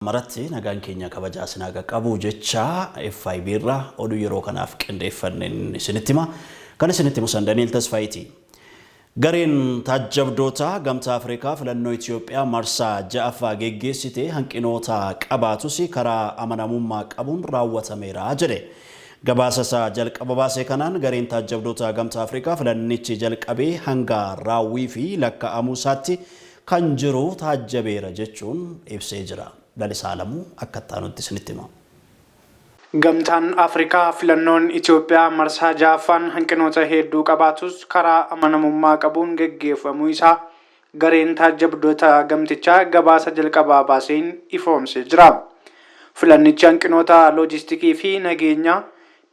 Maratti nagaan keenya kabajaa sinaaga qabu jecha FIB irraa oduu yeroo kanaaf qindeeffanneen isinitti hima. Kan isinitti himu Daniel Tasfaayiti. Gareen taajjabdoota gamtaa Afrikaa filannoo Itoophiyaa marsaa ja'affaa geggeessite hanqinoota qabaatus karaa amanamummaa qabuun raawwatameera jedhe. Gabaasa isaa jalqaba baasee kanaan gareen taajjabdoota gamtaa Afrikaa filannichi jalqabee hanga raawwii fi lakkaa'amuu isaatti kan jiru taajjabeera jechuun ibsee jira. Dalisaalamuu akka nutti isinitti hima. Gamtaan Afrikaa filannoon Itoophiyaa marsaa ja'affaan hanqinoota hedduu qabaatus karaa amanamummaa qabuun geggeeffamuu isaa gareen taajjabdoota gamtichaa gabaasa jalqabaa baaseen ifoomsee jira. Filannichi hanqinoota loojistikii fi nageenyaa,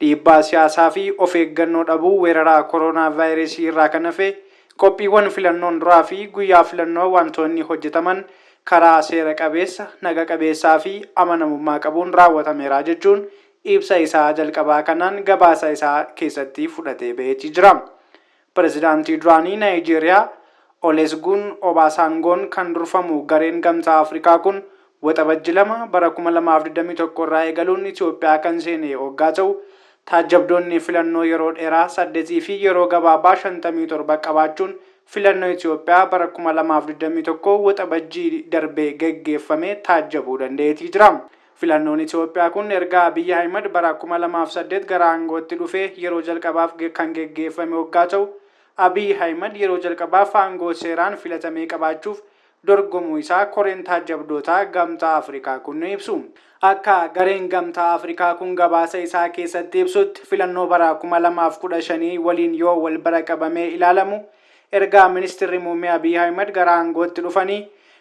dhiibbaa siyaasaa fi of eeggannoo dhabuu weeraraa koronaa vaayirasii irraa kan hafe qophiiwwan filannoon duraa fi guyyaa filannoo wantoonni hojjetaman karaa seera qabeessa, naga qabeessaa fi amanamummaa qabuun raawwatameera jechuun ibsa isaa jalqabaa kanaan gabaasa isaa keessatti fudhatee ba'eetii jira. Pireezidaantii duraanii Naayijeeriyaa Olusegun Obasanjoon kan durfamu gareen gamtaa Afrikaa kun waxabajji 2 bara 2021 irraa eegaluun Itoophiyaa kan seene waggaa ta'u taajjabdoonni filannoo yeroo dheeraa 8 fi yeroo gabaabaa 57 qabaachuun filannoo Itoophiyaa bara 2021 waxabajjii darbee geggeeffame taajjabuu danda'eetii jira. Filannoon Itoophiyaa kun erga Abiy Ahmed bara 2008 gara aangootti dhufee yeroo jalqabaaf kan geggeeffame waggaa ta'u Abiy Ahmed yeroo jalqabaaf aangoo seeraan filatamee qabaachuuf dorgomuu isaa koreen taajjabdoota gamtaa Afrikaa kun ibsu. Akka gareen gamtaa Afrikaa kun gabaasa isaa keessatti ibsutti filannoo bara 2015 waliin yoo wal bira qabamee ilaalamu erga ministeerri muummee Abiy Ahmed gara aangootti dhufanii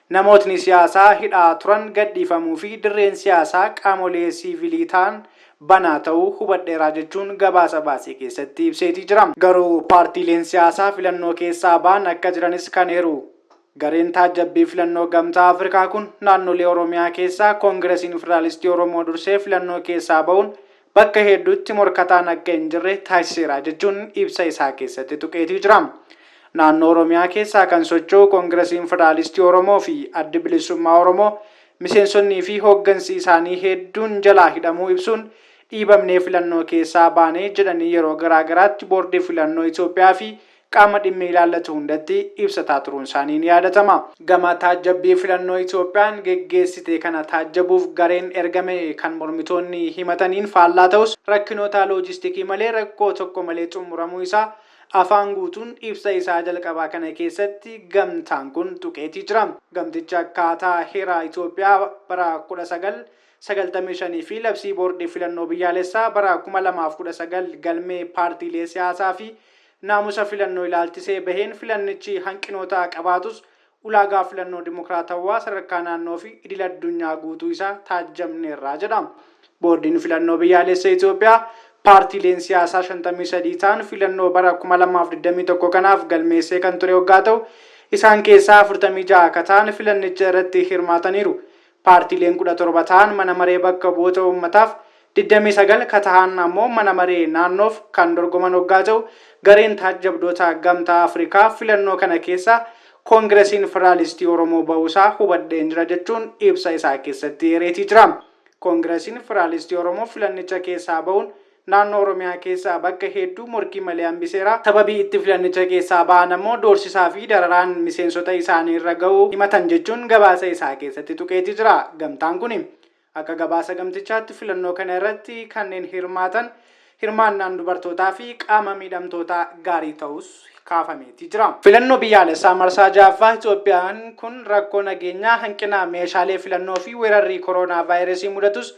namootni siyaasaa hidhaa turan gadhiifamuu fi dirreen siyaasaa qaamolee siivilii ta'an banaa ta'uu hubadheeraa jechuun gabaasa baasee keessatti ibseetii jira. Garuu paartiileen siyaasaa filannoo keessaa ba'an akka jiranis kan eeru. Gareen taajjabbii filannoo gamtaa Afrikaa kun naannolee Oromiyaa keessaa Koongiresiin Federaalistii Oromoo dursee filannoo keessaa ba'uun bakka hedduutti morkataan akka hin jirre taasiseera jechuun ibsa isaa keessatti tuqeetii jira. Naannoo Oromiyaa keessaa kan socho'u Koongiresiin Federaalistii Oromoo fi Addi Bilisummaa Oromoo miseensonnii fi hooggansi isaanii hedduun jalaa hidhamuu ibsuun dhiibamnee filannoo keessaa baanee jedhanii yeroo garaagaraatti boordii filannoo Itoophiyaa fi qaama dhimmi ilaallatu hundatti ibsataa turuun isaanii ni yaadatama. Gama taajjabbii filannoo Itoophiyaan geggeessite kana taajjabuuf gareen ergame kan mormitoonni himataniin faallaa ta'us rakkinoota loojistikii malee rakkoo tokko malee xumuramuu isaa afaan guutuun ibsa isaa jalqabaa kana keessatti gamtaan kun tuqeetii jira. Gamtichi akkaataa heera Itoophiyaa bara 1995 fi labsii boordii filannoo biyyaalessaa bara 2019 galmee paartiilee siyaasaa fi naamusa filannoo ilaalchisee baheen filannichi hanqinoota qabaatus ulaagaa filannoo dimokiraatawaa sadarkaa naannoo fi idil addunyaa guutuu isaa taajjabneerra jedha. Boordiin filannoo biyyaalessaa Itoophiyaa paartiileen siyaasaa 53 ta'an filannoo bara 2021 kanaaf galmeessee kan ture waggaa ta'u isaan keessaa 46 akka ta'an filannicha irratti hirmaataniiru. Paartiileen 17 ta'an mana maree bakka bu'oota uummataaf 29 ka ta'an ammoo mana maree naannoof kan dorgoman waggaa ta'u gareen taajjabdoota gamtaa Afrikaa filannoo kana keessa Koongiresiin Federaalistii Oromoo ba'uusaa hubadheen jira jechuun ibsa isaa keessatti eereetii jira. Koongiresiin Federaalistii Oromoo filannicha keessaa ba'uun naannoo Oromiyaa keessaa bakka hedduu morkii malee hambiseera. Sababii itti filannicha keessaa ba'an ammoo doorsisaa fi dararaan miseensota isaanii irra ga'uu himatan jechuun gabaasa isaa keessatti tuqeetii jira. Gamtaan kun akka gabaasa gamtichaatti filannoo kana irratti kanneen hirmaannaan dubartootaa fi qaama miidhamtootaa gaarii ta'us kaafameetii jira. Filannoo biyyaalessaa marsaa ja'affaa Itoophiyaan kun rakkoo nageenyaa hanqina meeshaalee filannoo fi weerarrii koronaa vaayirasii mudatus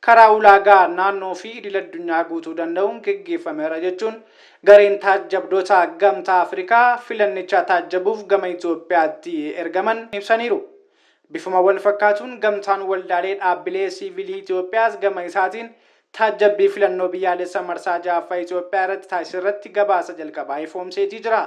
karaa ulaagaa naannoo fi idil addunyaa guutuu danda'uun geggeeffameera jechuun gareen taajjabdoota gamtaa Afrikaa filannicha taajjabuuf gama Itoophiyaatti ergaman ibsaniiru. Bifuma wal fakkaatuun gamtaan waldaalee dhaabbilee siivilii Itoophiyaas gama isaatiin taajjabbii filannoo biyyaalessaa marsaa ja'affaa Itoophiyaa irratti taasisirratti gabaasa jalqabaa ifoomseetii jira.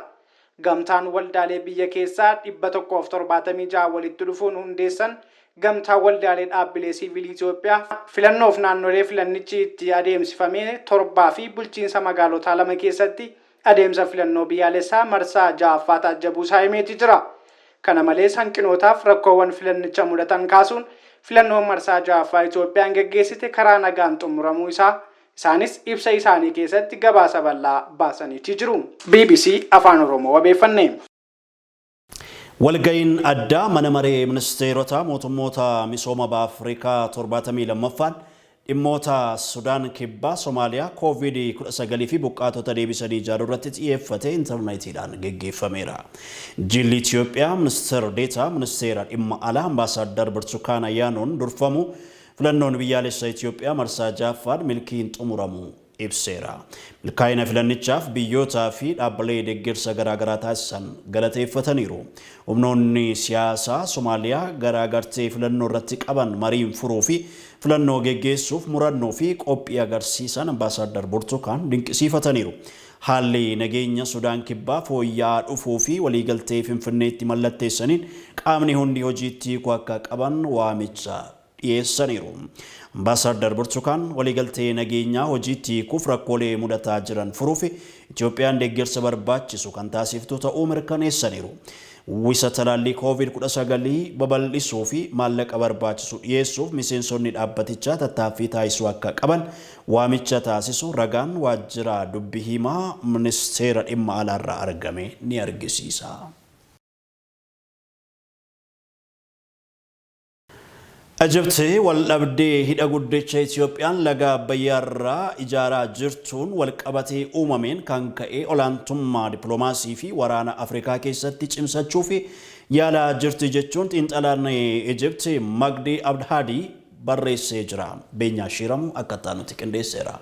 Gamtaan waldaalee biyya keessaa 176 walitti dhufuun hundeessan gamtaa waldaalee dhaabbilee siivilii Itoophiyaa filannoof naannolee filannichi itti adeemsifamee 7 fi bulchiinsa magaalotaa 2 keessatti adeemsa filannoo biyyaalessaa marsaa ja'affaa taajjabuu isaa himeetii jira. Kana malees hanqinootaaf rakkoowwan filannicha mudatan kaasuun filannoon marsaa ja'affaa Itoophiyaan geggeessite karaa nagaan xumuramuu isaa isaanis ibsa isaanii keessatti gabaasa bal'aa baasaniitii jiru. BBC Afaan Oromoo wabeeffanne. Walga'iin addaa mana maree ministeerota mootummoota misooma Afrikaa 72ffaan dhimmoota Sudaan Kibbaa, Somaaliyaa, COVID-19 fi buqqaatota deebisanii ijaaruu irratti xiyyeeffate intarneetiidhaan geggeeffameera. Jilli Itoophiyaa ministeera deetaa ministeera dhimma alaa ambaasaaddar Birtukaan Ayyaanoon durfamu filannoon biyyaalessa Itoophiyaa marsaa ja'affaan milkiin xumuramu ibseera. Milkaa'ina filannichaaf biyyootaa fi dhaabbilee deeggarsa garaagaraa taasisan galateeffataniiru. Humnoonni siyaasaa Somaaliyaa garaagartee filannoo irratti qaban mariin furuu fi filannoo geggeessuuf murannoo fi qophii agarsiisan ambaasaaddar Birtukaan dinqisiifataniiru. Haalli nageenya Sudaan Kibbaa fooyya'aa dhufuu fi waliigaltee Finfinneetti mallatteessaniin qaamni hundi hojiitti hiikuu akka qaban waamicha dhiyeessaniiru. Ambaasaaddar Birtukaan waliigaltee nageenyaa hojiitti hiikuuf rakkoolee mudataa jiran furuuf Itoophiyaan deeggarsa barbaachisu kan taasiftu ta'uu mirkaneessaniiru. Uwwisa talaallii COVID-19 babal'isuu fi maallaqa barbaachisu dhiyeessuuf miseensonni dhaabbatichaa tattaaffii taasisuu akka qaban waamicha taasisu ragaan waajjira dubbii himaa ministeera dhimma alaarraa argame ni argisiisa. Ijipti waldhabdee hidha guddicha Itoophiyaan laga Abbayyaarraa ijaaraa jirtuun walqabatee uumameen kan ka'e olaantummaa dippiloomaasii fi waraana Afrikaa keessatti cimsachuu fi yaalaa jirti jechuun xiinxalaan Ijipti Magdii Abdhaadii barreessee jira. Beenyaa Shiiramu akkaataa nuti qindeesseera.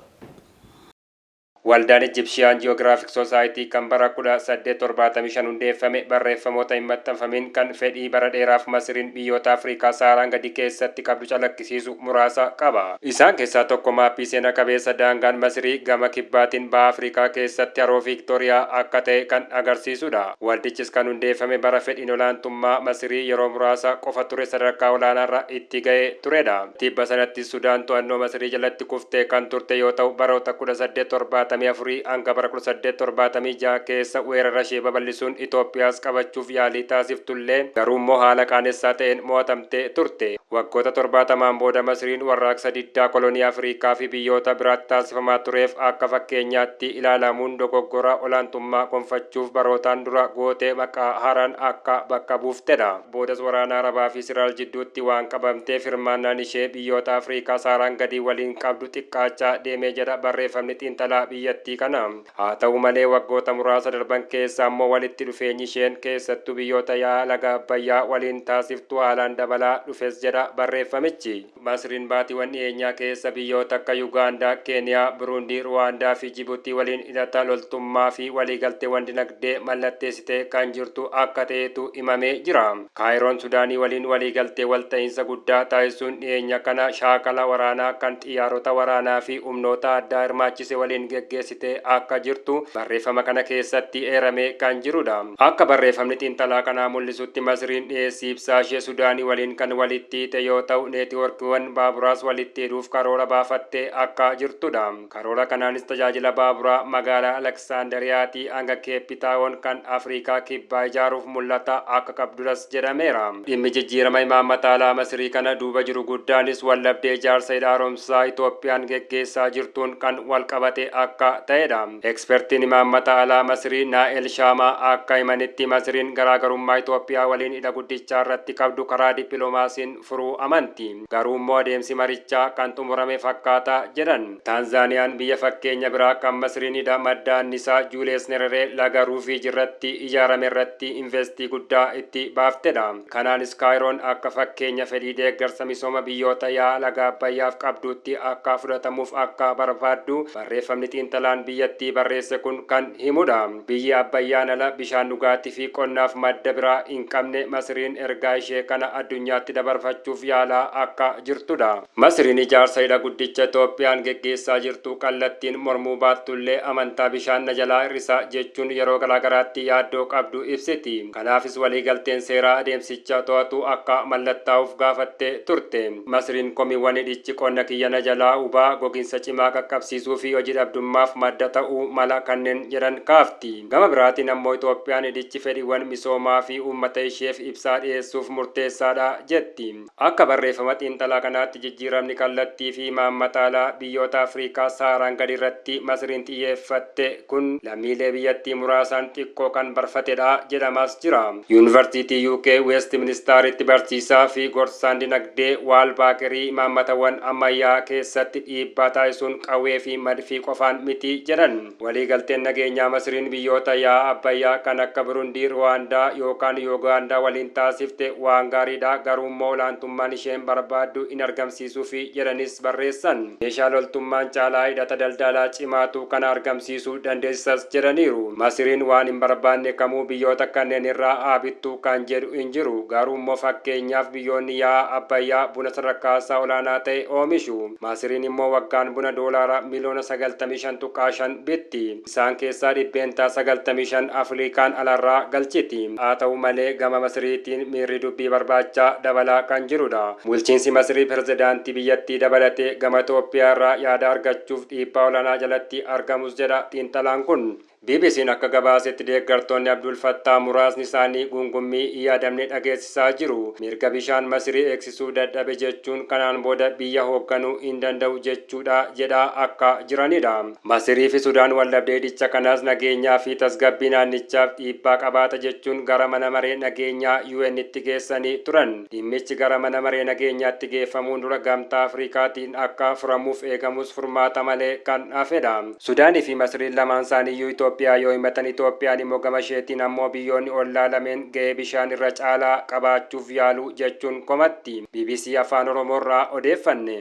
Waldaan Egyptian Geographic Society kan bara 1875 hundeeffame barreeffamoota hin maxxanfamin kan fedhii bara dheeraaf Masiriin biyyoota Afrikaa Saharaan gadi keessatti qabdu calaqqisiisu muraasa qaba. Isaan keessaa tokko maappii seena qabeessa daangaan Masirii gama kibbaatiin baha Afrikaa keessatti haroo Viiktooriyaa akka ta'e kan agarsiisudha. Waldichis kan hundeeffame bara fedhiin olaantummaa Masirii yeroo muraasa qofa ture sadarkaa olaanaarra itti ga'ee turedha. Tibba sanatti Sudaan to'annoo Masirii jalatti kuftee kan turte yoo ta'u baroota 1874 hanga bara 1876 keessa weerara ishee babal'isuun Itoophiyaas qabachuuf yaalii taasiftullee garuu immoo haala qaanessaa ta'een mo'atamtee turte. Waggoota 70 booda Masiriin warraaqsa diddaa kolonii Afrikaa fi biyyoota biraatti taasifamaa tureef akka fakkeenyaatti ilaalamuun dogoggora olaantummaa gonfachuuf barootaan dura gootee maqaa haaraan akka bakka buuftedha. Boodas waraana Arabaa fi Israa'el jidduutti waan qabamteef hirmaannaan ishee biyyoota Afrikaa Saharaan gadii waliin qabdu xiqqaachaa deemee jedha barreeffamni xiinxalaa biyyattii kana. Haa ta'u malee waggoota muraasa darban keessa ammoo walitti dhufeenyi isheen keessattuu biyyoota yaa laga Abbayyaa waliin taasiftu haalaan dabalaa dhufes jedha barreeffamichi. Masriin baatiiwwan dhiyeenyaa keessa biyyoota akka Yugaandaa, Keeniyaa, Buruundii, Ruwaandaa fi Jibuutii waliin hidhata loltummaa fi waliigalteewwan dinagdee mallatteessitee kan jirtu akka ta'etu himamee jira. Kaayiroon Sudaanii waliin waliigaltee walta'iinsa guddaa taasisuun dhiyeenya kana shaakala waraanaa kan xiyyaarota waraanaa fi humnoota addaa hirmaachise waliin geggeessitee akka jirtu barreeffama kana keessatti eeramee kan jirudha. Akka barreeffamni xiinxalaa kanaa mul'isutti Masriin dhiyeessii ibsaa ishee Sudaanii waliin kan walitti hiite yoo ta'u neetwoorkiiwwan baaburaas walitti hidhuuf karoora baafattee akka jirtudha. Karoora kanaanis tajaajila baaburaa magaalaa Aleksaandariyaatii hanga Keepitaawon kan Afrikaa kibbaa ijaaruuf mul'ata akka qabduras jedhameera. Dhimmi jijjiirama imaammata alaa Masrii kana duuba jiru guddaanis waldhabdee ijaarsa hidha haaromsaa Itoophiyaan geggeessaa jirtuun kan walqabate akka ta'edha. Ekspertiin imaammata alaa Masrii Naa'el Shaamaa akka himanitti Masriin garaagarummaa Itoophiyaa waliin hidha guddichaa irratti qabdu karaa dippiloomaasiin furuu amanti. Garuu immoo adeemsi marichaa kan xumurame fakkaata jedhan. Taanzaaniyaan biyya fakkeenya biraa kan Masriin hidha madda annisaa Juuliyees Nyerere laga Ruufii irratti ijaarame irratti investii guddaa itti baaftedha. Kanaanis Kaayiroon akka fakkeenya fedhii deeggarsa misooma biyyoota yaa laga Abbayyaaf qabduutti akka fudhatamuuf akka barbaaddu barreeffamni xiinxalaan biyyattii barreesse kun kan himudha. Biyyi Abbayyaan ala bishaan dhugaatii fi qonnaaf madda biraa hin qabne Masriin ergaa ishee kana addunyaatti dabarfachuuf yaalaa akka jirtudha. Masriin ijaarsa hidha guddicha Itoophiyaan geggeessaa jirtu kallattiin mormuu baattullee amantaa bishaan na jalaa hir'isa jechuun yeroo garaagaraatti yaaddoo qabdu ibsiti. Kanaafis waliigalteen seeraa adeemsicha to'atu akka mallattaa'uuf gaafattee turte. Masriin komiiwwan hidhichi qonna kiyya na jalaa hubaa gogiinsa cimaa qaqqabsiisuu fi hojii dhabdummaa misoomaaf madda ta'uu mala kanneen jedhan kaafti. Gama biraatiin ammoo Itoophiyaan idichi fedhiiwwan misoomaa fi uummata isheef ibsaa dhiyeessuuf murteessaadha jetti. Akka barreeffama xiinxalaa kanaatti jijjiiramni kallattii fi maammataalaa biyyoota Afrikaa Saharaan gadi irratti Masriin xiyyeeffatte kun lammiilee biyyattii muraasaan xiqqoo kan barfatedha jedhamas jira. Yuunivarsiitii UK Westministeritti barsiisaa fi gorsaan dinagdee Waal Baaqirii maammatawwan ammayyaa keessatti dhiibbaa taasisuun qawwee fi madfii qofaan miti jedhan. Waliigalteen nageenyaa Masriin biyyoota yaa'a abbayyaa kan akka Burundii, Ruwaandaa yookaan Yuugaandaa waliin taasifte waan gaariidha, garuu immoo olaantummaan isheen barbaaddu in argamsiisuufi jedhanis barreessan. Meeshaa loltummaan caalaa hidhata daldalaa cimaatu kana argamsiisuu dandeessas jedhaniiru. Masriin waan hin barbaanne kamuu biyyoota kanneen irraa haa bittu kan jedhu hin jiru, garuu immoo fakkeenyaaf biyyoonni yaa'a abbayyaa buna sadarkaa olaanaa ta'e oomishu. Masriin immoo waggaan buna doolaara miliyoona 95.5 bitti. Isaan keessaa dhibbeentaa 95 Afrikaan alarraa galchiti. Haa ta'u malee gama Masriitiin miirri dubbii barbaachaa dabalaa kan jirudha. Bulchiinsi Masrii pirezidaantii biyyattii dabalatee gama Itoophiyaa irraa yaada argachuuf dhiibbaa olaanaa jalatti argamus jedha xiinxalaan kun. BBC'n akka gabaasetti deeggartoonni Abdul Fattah muraasni isaanii gungummii yaadamne dhageessisaa jiru. Mirga bishaan Masrii eegsisuu dadhabe jechuun kanaan booda biyya hoogganuu hin danda'u jechuudha jedhaa akka jiranidha. Masrii fi Sudaan waldhabdee dicha kanaas nageenyaa fi tasgabbii naannichaaf dhiibbaa qabaata jechuun gara mana maree nageenyaa UN'tti geessanii turan. Dhimmichi gara mana maree nageenyaatti geeffamuun dura gamtaa Afrikaatiin akka furamuuf eegamus furmaata malee kan hafedha. Sudaanii fi Masriin lamaan isaaniiyyuu Itoophiyaa yoo himatan Itoophiyaan immoo gama isheetiin ammoo biyyoonni ollaa lameen ga'ee bishaan irra caalaa qabaachuuf yaalu jechuun komatti. BBC Afaan Oromoorraa odeeffanne.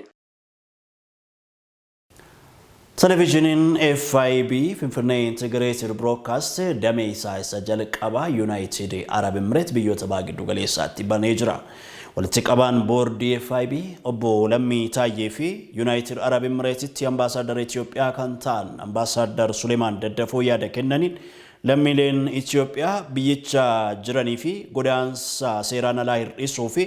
Televizyiniin FIB Finfinnee Integrated Broadcast damee isaa isa jalqabaa United Arab Emirates biyyoota baha giddu galeessaatti banee jira. Walitti qabaan boordii FIB obbo Lammii Taayyee fi United Arab Emirates ambaasaadara Itoophiyaa kan ta'an ambaasaadar Suleemaan Daddafoo yaada kennaniin lammiileen Itoophiyaa biyyicha jiranii fi godaansa seeraan alaa hir'isuu fi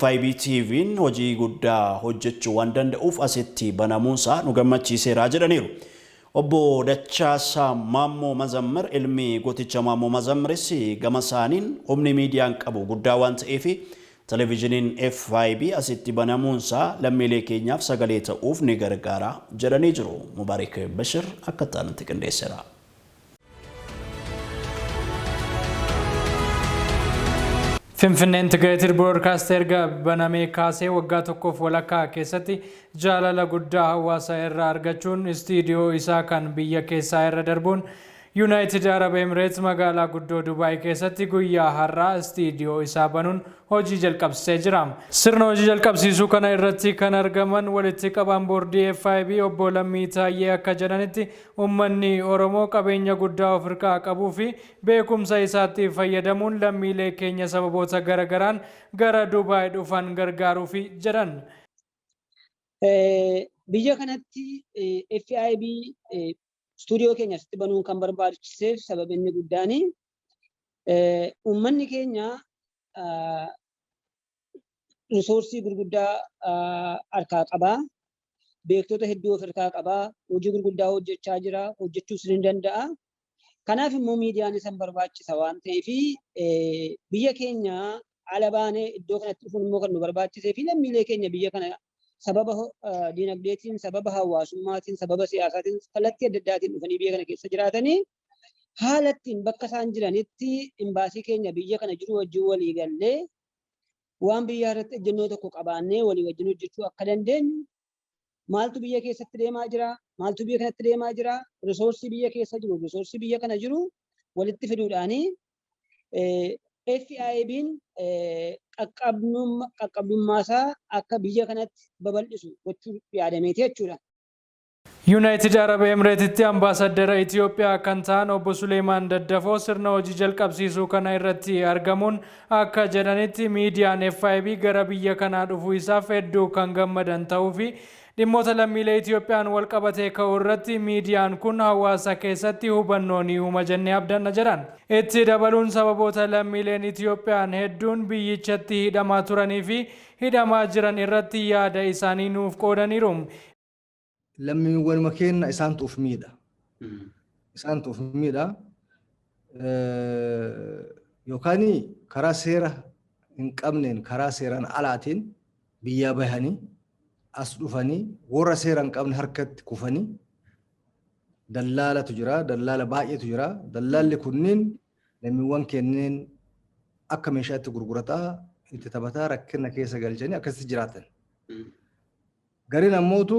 FIB TV'n hojii guddaa hojjechuu waan danda'uuf asitti banamuunsaa nu gammachiiseera jedhaniiru. Obbo Dachaasaa Maammoo Mazammar ilmi gooticha Maammoo Mazammaris gama isaaniin humni miidiyaan qabu guddaa waan ta'eef televizyiniin FIB asitti banamuunsaa lammiilee keenyaaf sagalee ta'uuf ni gargaara jedhanii jiru. Mubaarik Bashir akka ta'anitti qindeesseera. Finfinnee Integrated Broadcast erga banamee kaasee waggaa tokkoof walakkaa keessatti jaalala guddaa hawaasa irraa argachuun istiidiyoo isaa kan biyya keessaa irra darbuun United Arab Emirates magaalaa guddoo Dubai keessatti guyyaa har'aa istiidiyoo isaa banuun hojii jalqabsiisee jira. Sirna hojii jalqabsiisuu kana irratti kan argaman walitti qabaan boordii FIB obbo Lammii Taayyee akka jedhanitti uummanni Oromoo qabeenya guddaa of harkaa qabuu fi beekumsa isaatti fayyadamuun lammiilee keenya sababoota garagaraan gara Dubai dhufan gargaaruuf jedhan. Biyya kanatti FIB stuudiyoo keenya asitti banuun kan barbaachiseef sababni guddaan uummanni keenya risoorsii gurguddaa harkaa qabaa, beektota hedduu of harkaa qabaa, hojii gurguddaa hojjechaa jira, hojjechuus ni danda'a. Kanaaf immoo miidiyaan isaan barbaachisa waan ta'eef biyya keenya ala baanee iddoo kanatti dhufuun immoo kan nu barbaachisee fi lammiilee keenya biyya kana sababa dinagdeetiin, sababa hawaasummaatiin, sababa siyaasaatiin, kallattii adda addaatiin dhufanii biyya kana keessa jiraatanii haala ittiin bakka isaan jiranitti imbaasii keenya biyya kana jiru wajjin walii gallee waan biyya irratti ejjennoo tokko qabaannee walii wajjin hojjechuu akka dandeenyu maaltu biyya keessatti deemaa jira, maaltu biyya kanatti deemaa jira, risoorsii biyya keessa jiru, risoorsii biyya kana jiru walitti fiduudhaanii FIB'n qaqqabdummaasaa akka biyya kanatti babal'isu gochuu yaadameeti jechuudha. United Arab Emirates ambaasaadara Itoophiyaa kan ta'an obbo Suleemaan Daddafoo sirna hojii jalqabsiisuu kana irratti argamuun akka jedhanitti miidiyaan FIB gara biyya kanaa dhufuu isaaf hedduu kan gammadan ta'uu fi dhimmoota lammiilee Itoophiyaan wal qabatee ka'uu irratti miidiyaan kun hawaasa keessatti hubannoo ni uuma jennee abdanna jedhan. Itti dabaluun sababoota lammiileen Itoophiyaan hedduun biyyichatti hidhamaa turanii fi hidhamaa jiran irratti yaada isaanii nuuf qoodaniiru. Lammiiwwan keenya isaantu of miidha. isaan tuuf miidha yookaan karaa seera hin qabneen karaa seeraan alaatiin biyyaa bahanii as dhufanii warra seera hin qabne harkatti kufanii dallaalatu jira, dallaala baay'eetu jira. Dallaalli kunniin lammiiwwan kenneen akka meeshaatti gurgurataa itti taphataa rakkina keessa galchanii akkasitti jiraatan. Gariin ammootu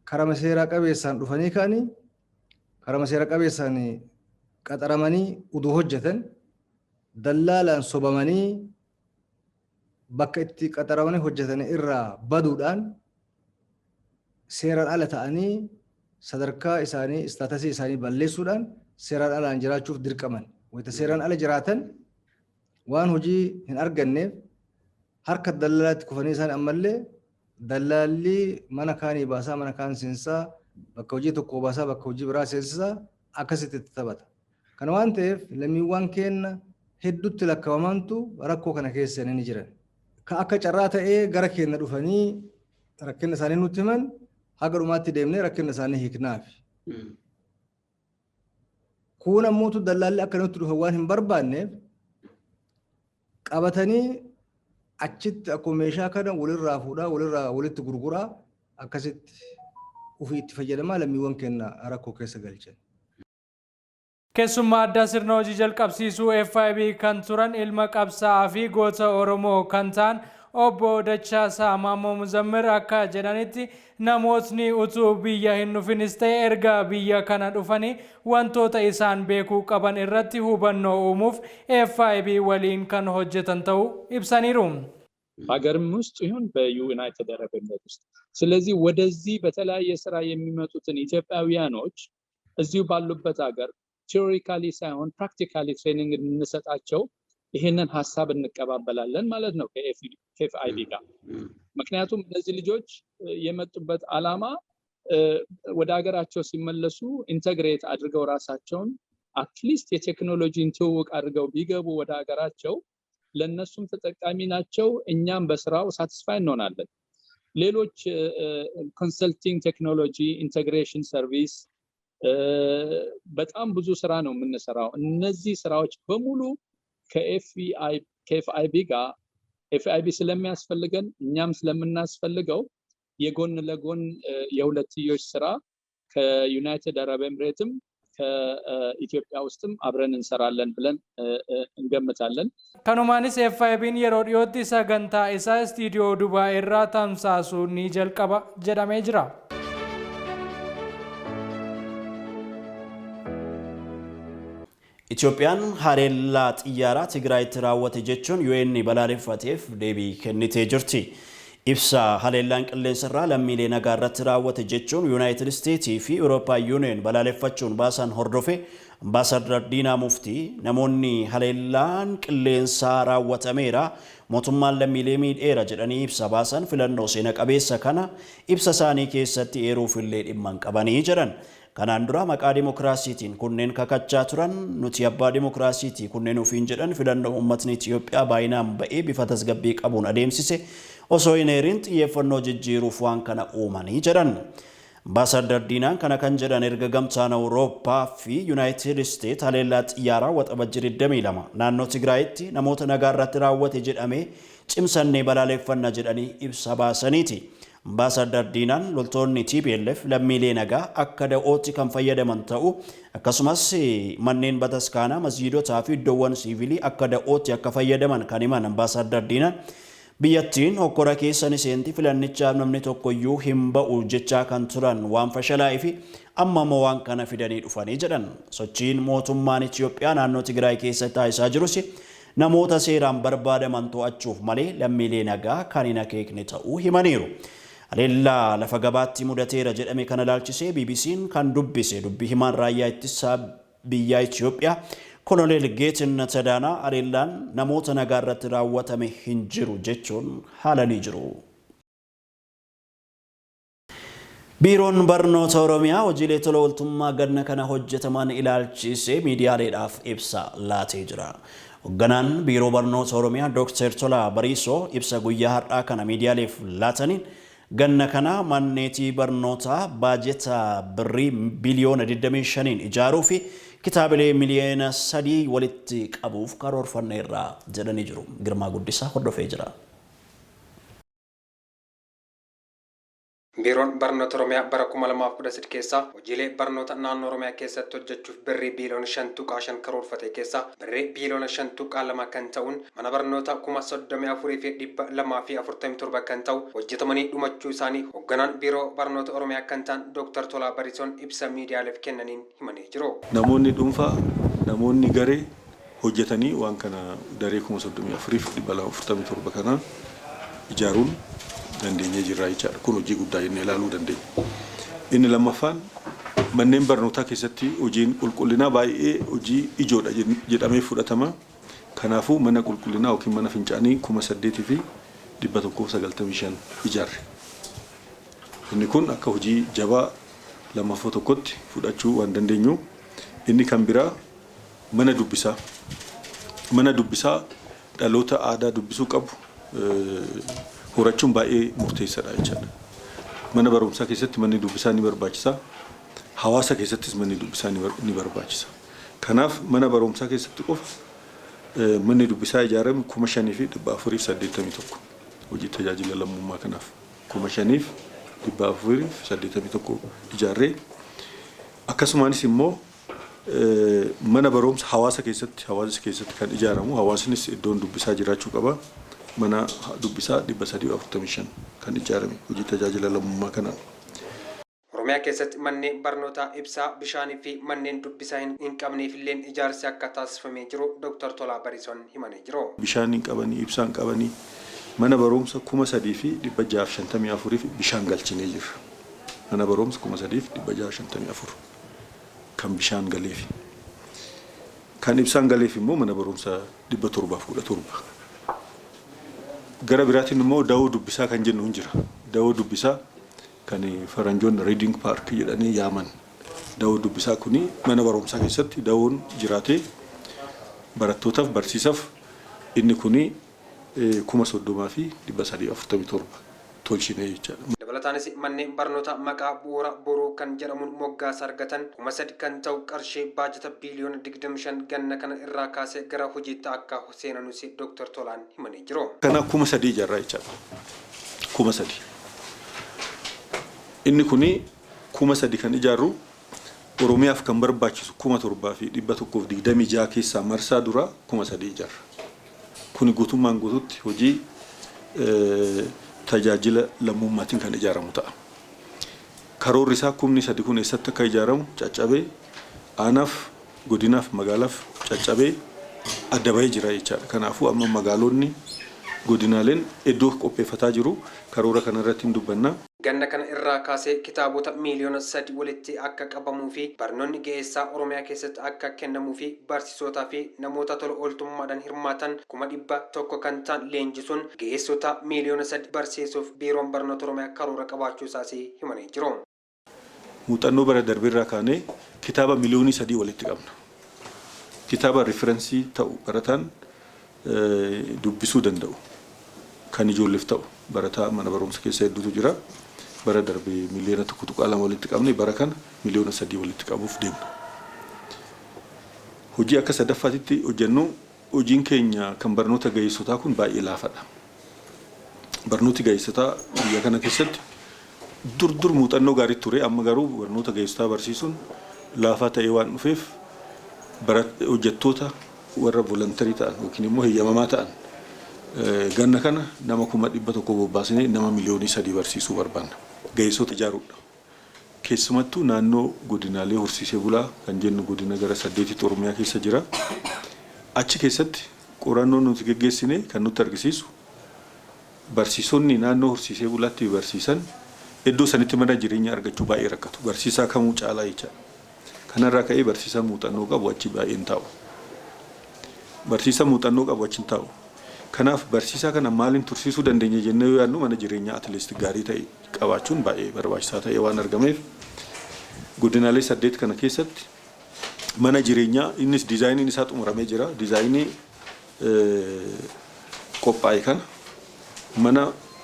karaa seeraa qabeessaan dhufanii ka'anii karaa seeraa qabeessaan qaxaramanii uduu hojjetan dallaalaan sobamanii bakka itti qaxaramanii hojjetan irraa baduudhaan seeraan ala ta'anii sadarkaa isaanii istaatasii isaanii balleessuudhaan seeraan alaan jiraachuuf dirqaman. Wayita seeraan ala jiraatan waan hojii hin arganneef harka dallaalaatti kufanii isaan ammallee dallaalli mana kaanii baasaa mana kaan seensaa bakka hojii tokko baasaa bakka hojii biraa seensisaa akkasitti itti taphata. Kana waan ta'eef lammiiwwan keenya hedduutti lakkaa'amantu rakkoo kana keessa ni jiran. Ka akka carraa ta'ee gara keenya dhufanii rakkina isaanii nutti himan haga dhumaatti deemnee rakkina isaanii hiiknaaf. Kun ammootu dallaalli akka nutti dhufan waan hin barbaanneef qabatanii achitti akkuma meeshaa kana walirraa fuudhaa walirraa walitti gurguraa akkasitti ofii itti fayyadamaa lammiiwwan keenya rakkoo keessa galchan. Keessummaa addaa sirna hojii jalqabsiisuu FIB kan turan ilma qabsaa'aa fi goota Oromoo kan ta'an obbo Dachaasaa Maammoo Muzammir akka jedhanitti namootni utuu biyya hin dhufinis ta'e erga biyya kana dhufanii wantoota isaan beekuu qaban irratti hubannoo uumuuf FIB waliin kan hojjetan ta'uu ibsaniiru. ሀገርም ውስጥ ይሁን በዩናይትድ አረብ ኤሚሬት ውስጥ ስለዚህ ወደዚህ በተለያየ ስራ የሚመጡትን ኢትዮጵያውያኖች እዚሁ ባሉበት ሀገር ቲዮሪካሊ ሳይሆን ፕራክቲካሊ ትሬኒንግ እንሰጣቸው ይሄንን ሐሳብ እንቀባበላለን ማለት ነው ከኤፍአይቢ ጋር። ምክንያቱም እነዚህ ልጆች የመጡበት ዓላማ ወደ ሀገራቸው ሲመለሱ ኢንተግሬት አድርገው ራሳቸውን አትሊስት የቴክኖሎጂን ትውውቅ አድርገው ቢገቡ ወደ ሀገራቸው ለነሱም ተጠቃሚ ናቸው፣ እኛም በስራው ሳቲስፋይ እንሆናለን። ሌሎች ኮንሰልቲንግ ቴክኖሎጂ ኢንተግሬሽን ሰርቪስ በጣም ብዙ ስራ ነው የምንሰራው። እነዚህ ስራዎች በሙሉ ከኤፍአይቢ ጋር ኤፍአይቢ ስለሚያስፈልገን እኛም ስለምናስፈልገው የጎን ለጎን የሁለትዮሽ ስራ ከዩናይትድ አረብ ኤምሬትም ከኢትዮጵያ ውስጥም አብረን እንሰራለን ብለን እንገምታለን። ከኑማኒስ ኤፍአይቢን የሮ ዲዮቲ ሰገንታ ኢሳ ስቱዲዮ ዱባይ ኢራ ተምሳሱ ኒ ጀልቀባ ጀዳሜ ጅራ። Itoophiyaan haleellaa xiyyaaraa Tigraayitti raawwate jechuun UN balaaleffateef deebii kennitee jirti. Ibsa haleellaan qilleensarraa lammiilee nagaa irratti raawwate jechuun Yuunaayitid Isteetii fi Awurooppaa Yuuniyoon balaaleffachuun baasan hordofe Ambaasaadar Diinaa Muftii namoonni haleellaan qilleensaa raawwatameera mootummaan lammiilee miidheera jedhanii ibsa baasan filannoo seena qabeessa kana ibsa isaanii keessatti eeruuf illee dhimma hin qabanii jedhan. Kanaan dura maqaa dimokiraasiitiin kunneen kakachaa turan nuti abbaa dimokiraasiitii kunneen ofiin jedhan filannoo uummatni Itoophiyaa baay'inaan ba'ee bifa tasgabbii qabuun adeemsise osoo hin heerin xiyyeeffannoo jijjiiruuf waan kana uumanii jedhan. Ambaasaadar Diinaan kana kan jedhan erga gamtaan Awurooppaa fi Yuunaayitid Isteet haleellaa xiyyaaraa waxabajjii 22 naannoo Tigraayitti namoota nagaa irratti raawwate jedhamee cimsannee balaaleffanna jedhanii ibsa baasaniiti. Ambaasaadar Diinaan loltoonni TPLF lammiilee nagaa akka da'ootti kan fayyadaman ta'u akkasumas manneen bataskaanaa masjiidotaa fi iddoowwan siivilii akka da'ootti akka fayyadaman kan himan Ambaasaadar Diinaan biyyattiin hokkora keessa ni seenti filannichaaf namni tokkoyyuu hin ba'u jechaa kan turan waan fashalaa'ee fi amma immoo waan kana fidanii dhufanii jedhan. Sochiin mootummaan Itoophiyaa naannoo Tigraay keessa taasisaa jirus namoota seeraan barbaadaman to'achuuf malee lammiilee nagaa kan hin akeekne ta'uu himaniiru. Haleellaa lafa gabaatti mudateera jedhame kana ilaalchisee BBC'n kan dubbise dubbii himaan raayyaa ittisaa biyya Itoophiyaa Koloneel Geetinnet Tadaanaa haleellaan namoota nagaa irratti raawwatame hin jiru jechuun haalanii jiru. Biiroon Barnoota Oromiyaa hojiilee tola ooltummaa ganna kana hojjetaman ilaalchisee miidiyaaleedhaaf ibsa laatee jira. Hoogganaan Biiroo Barnoota Oromiyaa Dr. Tolaa Bariisoo ibsa guyyaa har'aa kana miidiyaaleef laataniin ganna kana manneetii barnootaa baajeta birrii biliyoona 25 ijaaruu fi kitaabilee miliyoona 3 walitti qabuuf karoorfanneerra jedhanii jiru. Girmaa Guddisaa hordofee jira. Biiroon barnoota Oromiyaa bara 2018 keessa hojiilee barnoota naannoo Oromiyaa keessatti hojjechuuf birrii biliyoona 5.5 karoorfate keessa birrii biliyoona 5.2 kan ta'uun mana barnoota 34,247 kan ta'u hojjetamanii dhumachuu isaanii hoogganaan biiroo barnoota Oromiyaa kan ta'an Dr. Tolaa Bariisoon ibsa miidiyaaleef kennaniin himanii jiru. Namoonni dhuunfaa, namoonni garee hojjetanii waan kana daree 34,247 kana ijaaruun dandeenyee jirra jechaadha. Kun hojii guddaa jennee ilaaluu dandeenya. Inni lammaffaan manneen barnootaa keessatti hojiin qulqullinaa baay'ee hojii ijoodha jedhamee fudhatama. Kanaafuu mana qulqullinaa yookiin mana fincaanii 8,195 ijaarre. Inni kun akka hojii jabaa lammaffoo tokkotti fudhachuu waan dandeenyu. Inni kan biraa mana dubbisaa. Mana dubbisaa dhaloota aadaa dubbisuu qabu horachuun baay'ee murteessaadha jechaadha. Mana barumsaa keessatti manni dubbisaa ni barbaachisa. Hawaasa keessattis manni dubbisaa ni barbaachisa. Kanaaf mana barumsaa keessatti qofa manni dubbisaa ijaarame 5,481 hojii tajaajila lammummaa kanaaf 5,481 ijaarree akkasumaanis immoo mana barumsa hawaasa keessatti kan ijaaramu hawaasnis iddoon dubbisaa jiraachuu qaba. Mana dubbisaa 345 kan ijaarame hojii tajaajila lammummaa kanaan. Oromiyaa keessatti manneen barnootaa ibsaa bishaanii fi manneen dubbisaa hin qabneef illee ijaarsi akka taasifamee jiru Dr. Tolaa Bariisoon himanii jiru. Bishaan hin qabanii, ibsaan qabanii mana barumsa 3,654 fi bishaan galchinee jirra. Mana barumsa 3,654 kan bishaan galeef. Kan ibsaan galeef immoo mana barumsa 717. Gara biraatiin immoo dawoo dubbisaa kan jennu jira. Dawoo dubbisaa kan faranjoon reading park jedhanii yaaman. Dawoo dubbisaa kuni mana barumsaa keessatti dawoon jiraatee barattootaaf barsiisaaf inni kuni 30,347 tolchinee jechaadha. Dabalataanis manneen barnoota maqaa bu'uura boruu kan jedhamuun moggaasa argatan 3,000 kan ta'u qarshii baajata biliyoona 25 ganna kana irraa kaasee gara hojiitti akka seenanus Dr. Tolaan himanii jiru. Kana 3,000 ijaarraa jechaadha. 3,000. Inni kuni 3,000 kan ijaarru Oromiyaaf kan barbaachisu 7,126 keessaa marsaa dura 3,000 ijaarra. Kuni guutummaan guututti hojii tajaajila lammummaatiin kan ijaaramu ta'a. Karoorri isaa 3,000 kun eessatti akka ijaaramu caccabee aanaaf godinaaf magaalaaf caccabee adda bahee jira jechaadha. Kanaafuu amma magaalonni godinaaleen iddoo qopheeffataa jiru karoora kana irratti hin dubbanna. Ganna kana irraa kaasee kitaabota miliyoona 3 walitti akka qabamuu fi barnoonni ga'eessaa Oromiyaa keessatti akka kennamuu fi barsiisotaa fi namoota tola ooltummaadhaan hirmaatan 100,000 kan ta'an leenjisuun ga'eessota miliyoona 3 barsiisuuf biiroon barnoota Oromiyaa karoora qabaachuu isaas himanii jiru. Muuxannoo bara darbeerraa kaanee kitaaba miliyoonii 3 walitti qabna. Kitaaba riferensii ta'u barataan dubbisuu danda'u. Kan ijoolleef ta'u barataa mana barumsa keessa hedduutu jira. Bara darbee miliyoona 1.2 walitti qabne bara kana miliyoona 3 walitti qabuuf deemna. Hojii akka sadaffaatitti hojjennu hojiin keenya kan barnoota ga'eessotaa kun baay'ee laafadha. Barnooti ga'eessotaa biyya kana keessatti dur muuxannoo gaarii ture amma garuu barnoota ga'eessotaa barsiisuun laafaa ta'ee waan dhufeef hojjettoota warra volontarii ta'an yookiin immoo heeyyamamaa ta'an ganna kana nama 100,000 bobbaasnee nama miliyoonii 3 barsiisuu barbaanna. Ga'eessota ijaaruudha. Keessumattuu naannoo godinaalee horsiisee bulaa kan jennu godina gara 8 Oromiyaa keessa jira. Achi keessatti qorannoo nuti geggeessine kan nutti argisiisu barsiisonni naannoo horsiisee bulaatti barsiisan iddoo sanitti mana jireenyaa argachuu baay'ee rakkatu. Barsiisaa kamuu caalaa jechaadha. Kanarraa ka'ee barsiisaa muuxannoo qabu achi baay'een taa'u. Barsiisaa muuxannoo qabu achi hin taa'u. Kanaaf barsiisaa kana maaliin tursiisuu dandeenya jennee yoo yaadnu mana jireenyaa atileest gaarii ta'e qabaachuun baay'ee barbaachisaa ta'e waan argameef godinaalee 8 kana keessatti mana jireenyaa innis diizaayiniin isaa xumuramee jira. Diizaayinii qophaa'e kana mana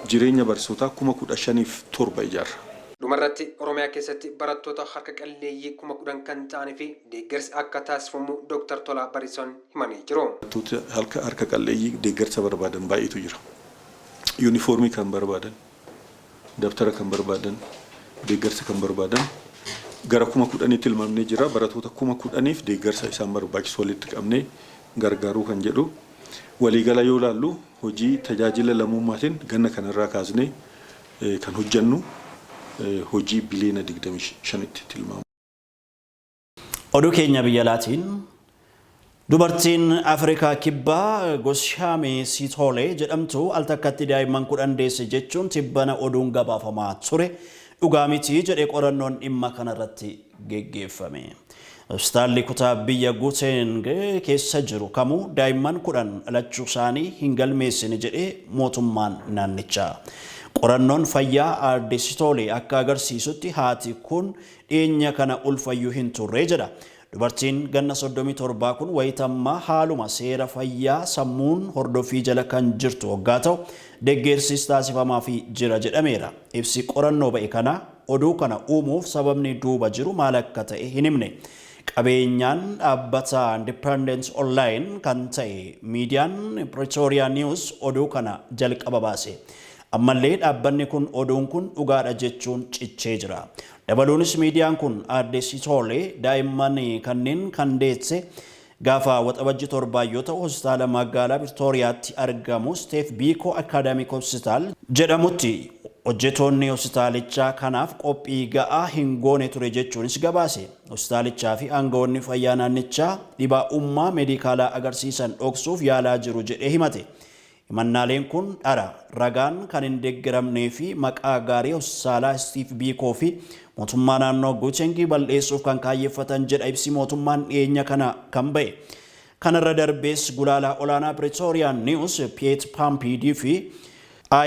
jireenya barsiisotaa 15,700 ijaarra. Dhumarratti Oromiyaa keessatti barattoota harka qalleeyyii 10,000 kan ta'anii fi deeggarsi akka taasifamu Dr. Tolaa Bariisoon himanii jiru. Barattoota harka qalleeyyii deeggarsa barbaadan baay'eetu jira. Yuunifoormii kan barbaadan, dabtara kan barbaadan, deeggarsa kan barbaadan gara 10,000 tilmaamnee jira. Barattoota 10,000f deeggarsa isaan barbaachisu walitti qabnee gargaaruu kan jedhu. Waliigala yoo ilaallu hojii tajaajila lammummaatiin ganna kanarraa kaasnee kan hojjannu hojii biliyoona 25tti tilmaamu. Oduu keenya biyya alaatiin dubartiin Afrikaa kibbaa Goshaamee Siitolee jedhamtu al takkatti daa'imman 10 deesse jechuun tibbana oduun gabaafamaa ture dhugaa miti jedhee qorannoon dhimma kanarratti geggeeffame. Hospitaalli kutaa biyya Guuteeng keessa jiru kamuu daa'imman 10 dhalachuu isaanii hin galmeessine jedhee mootummaan naannichaa. Qorannoon fayyaa aadde Siitolee akka agarsiisutti haati kun dhiyeenya kana ulfayyuu hin turre jedha. Dubartiin ganna 37 kun wayitammaa haaluma seera fayyaa sammuun hordofii jala kan jirtu waggaa ta'u deeggarsis taasifamaa fi jira jedhameera. Ibsi qorannoo ba'e kana oduu kana uumuuf sababni duuba jiru maal akka ta'e hin himne. Qabeenyaan dhaabbata Independence Online kan ta'e miidiyaan Pretoria News oduu kana jalqaba baase. Ammallee dhaabbanni kun oduun kun dhugaadha jechuun cichee jira. Dabaluunis miidiyaan kun aadde Siitolee daa'imman kanneen kan deesse gaafa waxabajji 7 yoo ta'u hospitaala magaalaa Pretooriyaatti argamu Stef Biko Academic Hospital jedhamutti hojjetoonni hospitaalichaa kanaaf qophii ga'aa hin goone ture jechuunis gabaase. Hospitaalichaa fi aangawoonni fayyaa naannichaa dhibaa'ummaa meedikaalaa agarsiisan dhoksuuf yaalaa jiru jedhee himate. Himannaaleen kun dhara ragaan kan hin deeggaramnee fi maqaa gaarii hospitaalaa Stef Biko fi mootummaa naannoo Guuteeng balleessuuf kan kaayyeeffatan jedha ibsi mootummaan dhiyeenya kana kan ba'e. Kanarra darbees gulaalaa olaanaa Pretoria News Piet Pampidi fi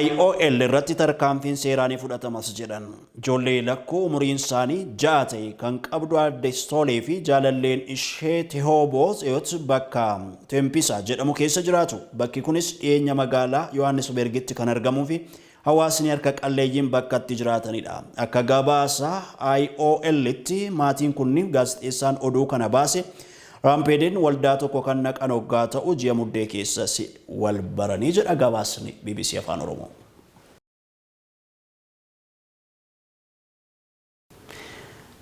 IOL irratti tarkaanfiin seeraanii fudhatamas jedhan. Ijoollee lakkuu umuriin isaanii 6 ta'e kan qabdu aadde Siitolee fi jaalalleen ishee Rehooboot bakka Tempisa jedhamu keessa jiraatu. Bakki kunis dhiyeenya magaalaa Johannesburgitti kan argamuu fi hawaasni harka qalleeyyiin bakka itti jiraatanidha. Akka gabaasa IOL'tti maatiin kunniin gaazexeessaan oduu kana baase Raampeediin waldaa tokko kan naqan hoggaa ta'u ji'a muddee keessas wal baranii jedha gabaasni BBC Afaan Oromoo.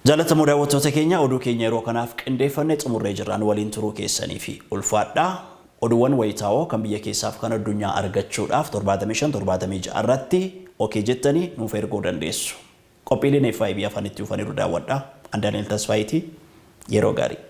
Jaalatamoo daawwattoota keenya oduu keenya yeroo kanaaf qindeeffannee xumurree jirraan waliin turuu keessanii fi ulfaadhaa. Oduuwwan wayitaawoo kan biyya keessaaf kan addunyaa argachuudhaaf 75-76 irratti okee jettanii nuuf erguu dandeessu. Qophiileen FIB afaan itti ufaniiru daawwadhaa. Andaaneel Tasfaayitii yeroo gaarii.